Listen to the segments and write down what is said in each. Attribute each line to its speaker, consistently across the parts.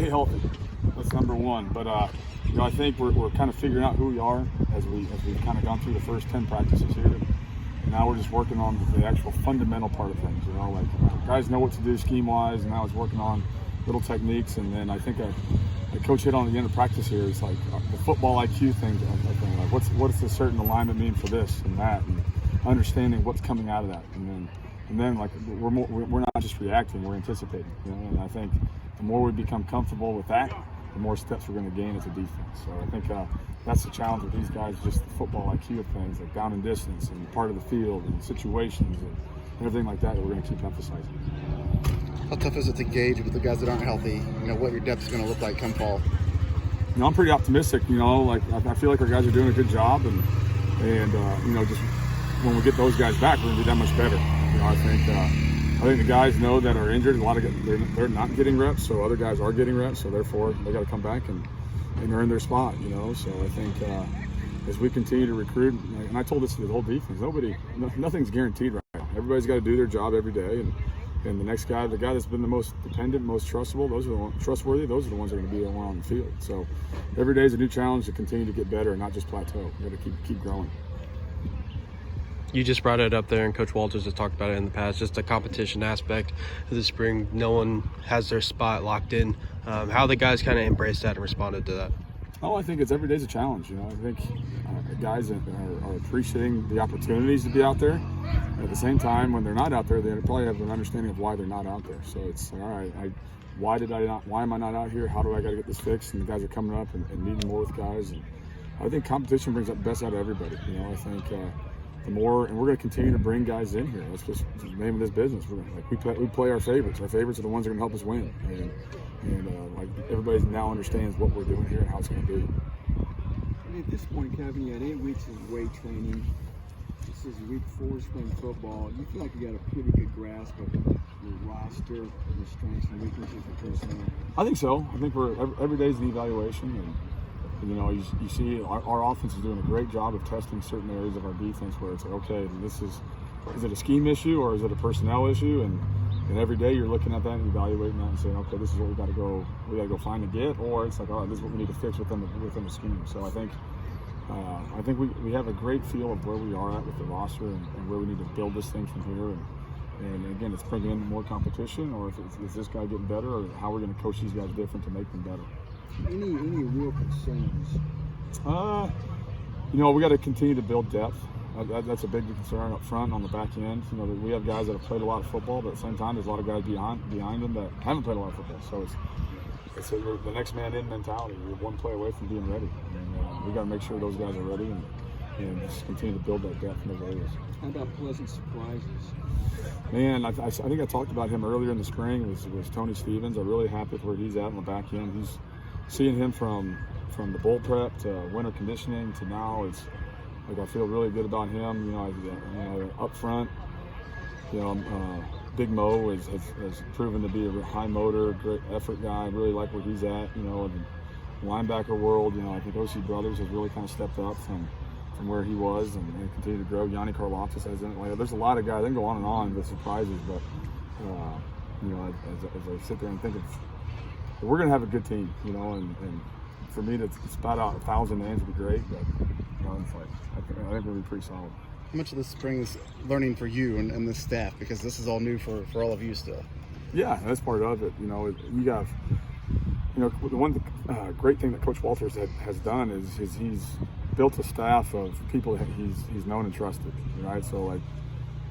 Speaker 1: stay healthy. That's number one. But you know, I think we're kind of figuring out who we are as we've kind of gone through the first 10 practices here. And now we're just working on the actual fundamental part of things. You know, like guys know what to do scheme-wise, and now it's working on little techniques. And then I think a coach hit on at the end of practice here is like the football IQ thing. Like what's a certain alignment mean for this and that, and understanding what's coming out of that. And then like we're not just reacting, we're anticipating. You know, and I think the more we become comfortable with that, the more steps we're going to gain as a defense. So I think that's the challenge with these guys, just the football IQ of things, like down and distance and part of the field and situations and everything like that we're going to keep emphasizing.
Speaker 2: How tough is it to gauge with the guys that aren't healthy, you know, what your depth is going to look like come fall?
Speaker 1: You know, I'm pretty optimistic. You know, like I feel like our guys are doing a good job, and you know, just when we get those guys back, we're going to be that much better. You know, I think the guys know that are injured. A lot of guys, they're not getting reps, so other guys are getting reps. So therefore, they got to come back and earn their spot. You know, so I think as we continue to recruit, and I told this to the whole defense, nothing's guaranteed right now. Everybody's got to do their job every day, and the next guy, the guy that's been the most dependent, most trustworthy, those are the ones that are going to be the one on the field. So every day is a new challenge to continue to get better and not just plateau. We got to keep growing.
Speaker 3: You just brought it up there, and Coach Walters has talked about it in the past, just the competition aspect of the spring. No one has their spot locked in. How the guys kind of embraced that and responded to that?
Speaker 1: Oh, I think every day's a challenge. You know, I think guys are appreciating the opportunities to be out there. At the same time, when they're not out there, they probably have an understanding of why they're not out there. So it's all right. Why am I not out here? How do I got to get this fixed? And the guys are coming up and meeting more with guys. And I think competition brings up the best out of everybody. You know, I think the more, and we're going to continue to bring guys in here. That's just the name of this business. We play our favorites. Our favorites are the ones that are going to help us win. And like everybody now understands what we're doing here and how it's going to be.
Speaker 4: And at this point, Kevin, you had 8 weeks of weight training. This is week 4 spring football. You feel like you got a pretty good grasp of your roster, your strengths and weaknesses, your personnel?
Speaker 1: I think so. I think every day is an evaluation, and you know, you see our offense is doing a great job of testing certain areas of our defense where it's like, okay, is it a scheme issue or is it a personnel issue? And every day you're looking at that and evaluating that and saying, okay, this is what we got to go find and get, or it's like, all right, this is what we need to fix within the scheme. So I think we have a great feel of where we are at with the roster and where we need to build this thing from here. And again, it's bringing in more competition, or if is this guy getting better, or how we're going to coach these guys different to make them better.
Speaker 4: Any real concerns?
Speaker 1: You know, we got to continue to build depth. That's a big concern up front on the back end. You know, we have guys that have played a lot of football, but at the same time, there's a lot of guys behind them that haven't played a lot of football. So it's the next man in mentality. We're one play away from being ready, and we got to make sure those guys are ready and just continue to build that depth in those areas.
Speaker 4: How about pleasant surprises?
Speaker 1: Man, I think I talked about him earlier in the spring. Was Tony Stevens. I'm really happy with where he's at on the back end. He's seeing him from the bowl prep to winter conditioning to now. It's like I feel really good about him. You know, up front, you know, Big Mo has proven to be a high motor, great effort guy. I really like where he's at. You know, in the linebacker world, you know, I think O.C. Brothers has really kind of stepped up from where he was and continue to grow. Yanni Karlaftis has done it. Like, there's a lot of guys. They can go on and on with surprises, but you know, as I sit there and think of, we're going to have a good team, you know, and for me to spout out 1,000 names would be great, but you know, it's like I think we'll be pretty solid.
Speaker 2: How much of this spring is learning for you and this staff, because this is all new for all of you still?
Speaker 1: Yeah, that's part of it. You know, you know, the one great thing that Coach Walters has done is he's built a staff of people that he's known and trusted, right? So like,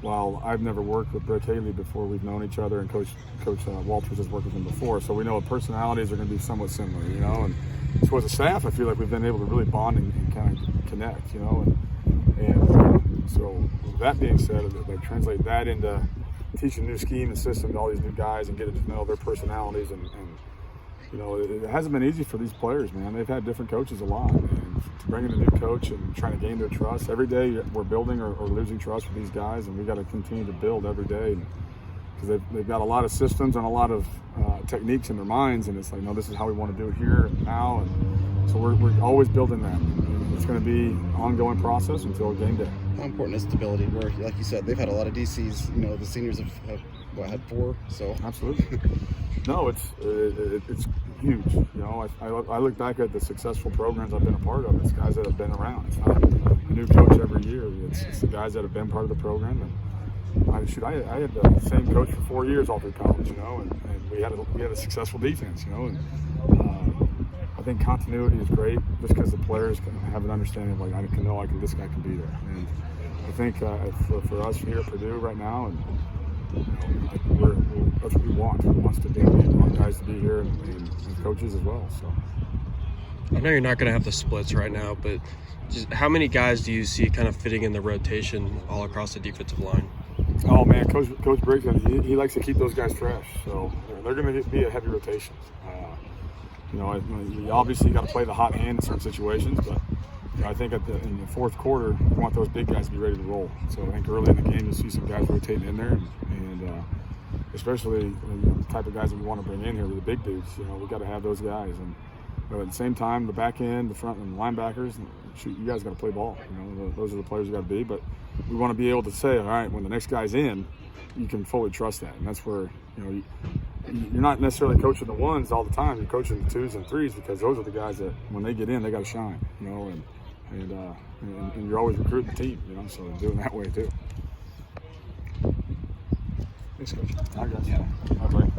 Speaker 1: while I've never worked with Brett Haley before, we've known each other, and Coach Walters has worked with him before, so we know personalities are going to be somewhat similar, you know. And so as a staff, I feel like we've been able to really bond and kind of connect, you know. And so with that being said, like translate that into teaching new scheme and system to all these new guys and getting to know their personalities and you know, it hasn't been easy for these players, man. They've had different coaches a lot, and to bring in a new coach and trying to gain their trust. Every day we're building or losing trust with these guys, and we got to continue to build every day because they've got a lot of systems and a lot of techniques in their minds, and it's like, no, this is how we want to do it here and now, and so we're always building that. And it's going to be an ongoing process until game day.
Speaker 2: How important is stability? Where, like you said, they've had a lot of DCs. You know, the seniors have had 4. So
Speaker 1: Absolutely. No, it's huge. You know, I look back at the successful programs I've been a part of. It's guys that have been around. It's not a new coach every year. It's the guys that have been part of the program. And I had the same coach for 4 years all through college. You know, and we had a successful defense. You know, and I think continuity is great just because the players can have an understanding of this guy can be there. And I think for us here at Purdue right now, and that's what we want. We want guys to be here and coaches as well. So
Speaker 3: I know you're not going to have the splits right now, but just how many guys do you see kind of fitting in the rotation all across the defensive line?
Speaker 1: Oh man, Coach Briggs, he likes to keep those guys fresh. So they're going to be a heavy rotation. You obviously got to play the hot hand in certain situations, but I think in the fourth quarter, you want those big guys to be ready to roll. So I think early in the game, you'll see some guys rotating in there, and especially the type of guys that we want to bring in here with the big dudes. You know, we got to have those guys, but at the same time, the back end, the front, and the linebackers, shoot, you guys got to play ball. You know, those are the players you got to be. But we want to be able to say, all right, when the next guy's in, you can fully trust that, and that's where you're not necessarily coaching the ones all the time. You're coaching the 2s and 3s because those are the guys that when they get in, they got to shine. You know, and you're always recruiting the team. You know, so doing that way too. Thanks, Coach. I got you. Bye, buddy.